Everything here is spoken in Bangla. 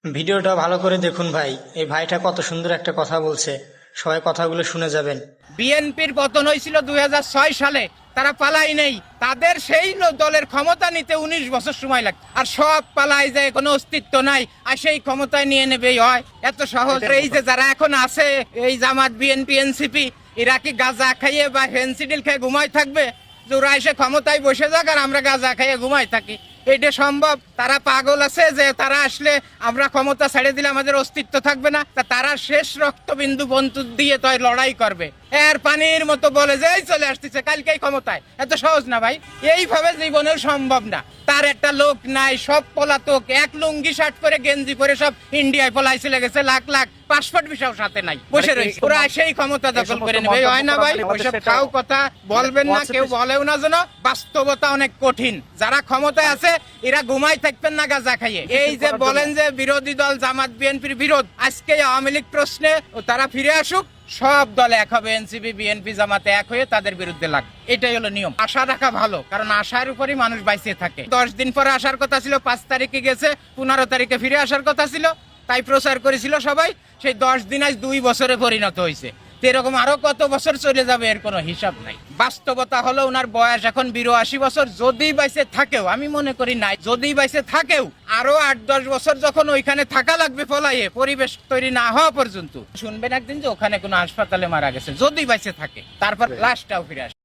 ভিডিওটা ভালো করে দেখুন ভাই, এই ভাইটা কত সুন্দর একটা কথা বলছে, সবাই কথাগুলো শুনে যাবেন। বিএনপির পতন হয়েছিল 2006 সালে, তারা পালাই নেই। তাদের সেই দলের ক্ষমতা নিতে 19 বছর সময় লাগে, আর সব পালাই যায়, কোনো অস্তিত্ব নাই, আর সেই ক্ষমতায় নিয়ে নেবেই হয় এত সহজ? এই যে যারা এখন আছে, এই জামাত, বিএনপি, এনসিপি, এরা কি গাঁজা খাইয়ে বা ফেন্সিডিল খেয়ে ঘুমাই থাকবে যে ওরা এসে ক্ষমতায় বসে যাক আর আমরা গাঁজা খাইয়ে ঘুমাই থাকি? এটা সম্ভব? তারা পাগল আছে যে তারা আসলে আমরা ক্ষমতা ছেড়ে দিলে আমাদের অস্তিত্ব থাকবে না। তা তারা শেষ রক্তবিন্দু বন্দুক দিয়ে তো লড়াই করবে, এর পানির মতো বলে যে এই চলে আসতেছে কালকেই ক্ষমতায়। এত সহজ না ভাই, এইভাবে জীবনেও সম্ভব না। তার একটা লোক নাই, সব পলাতক, এক লুঙ্গি শার্ট করে গেঞ্জি পরে সব ইন্ডিয়ায় পলাই চলে গেছে, লাখ লাখ পাসপোর্ট ভিসাও সাথে নাই, বসে রয়েছে। ওরা সেই ক্ষমতা দখল করে নেবে, হয় না ভাই? ওইসব খাও কথা বলবেন না, কেউ বলেও না যেন। বাস্তবতা অনেক কঠিন। যারা ক্ষমতায় আছে এরা ঘুমাই থাকবেন না গাঁজা খাইয়ে। এই যে বলেন যে বিরোধী দল জামাত বিএনপির বিরোধ, আজকে আওয়ামী লীগ প্রশ্নে তারা ফিরে আসুক, সব দল এক হবে, এনসিপি, বিএনপি, জামাতে এক হয়ে তাদের বিরুদ্ধে লাগ। এটাই হলো নিয়ম। আশা রাখা ভালো, কারণ আশার উপরই মানুষ বাইসে থাকে। 10 দিন পরে আসার কথা ছিল, 5 তারিখে গেছে, 15 তারিখে ফিরে আসার কথা ছিল, তাই প্রচার করেছিল সবাই। সেই 10 দিন আজ 2 বছরে পরিণত হয়েছে। এরকম আরো কত বছর চলে যাবে এর কোনো হিসাব নাই। বাস্তবতা হলো ওনার বয়স এখন 82 বছর। যদি বাইসে থাকেও, আমি মনে করি নাই, যদি বাইসে থাকেও আরো 8-10 বছর যখন ওইখানে থাকা লাগবে পলাইয়ে, পরিবেশ তৈরি না হওয়া পর্যন্ত, শুনবেন একদিন যে ওখানে কোনো হাসপাতালে মারা গেছে, যদি বাইসে থাকে, তারপর লাশটাও ফিরে আসে।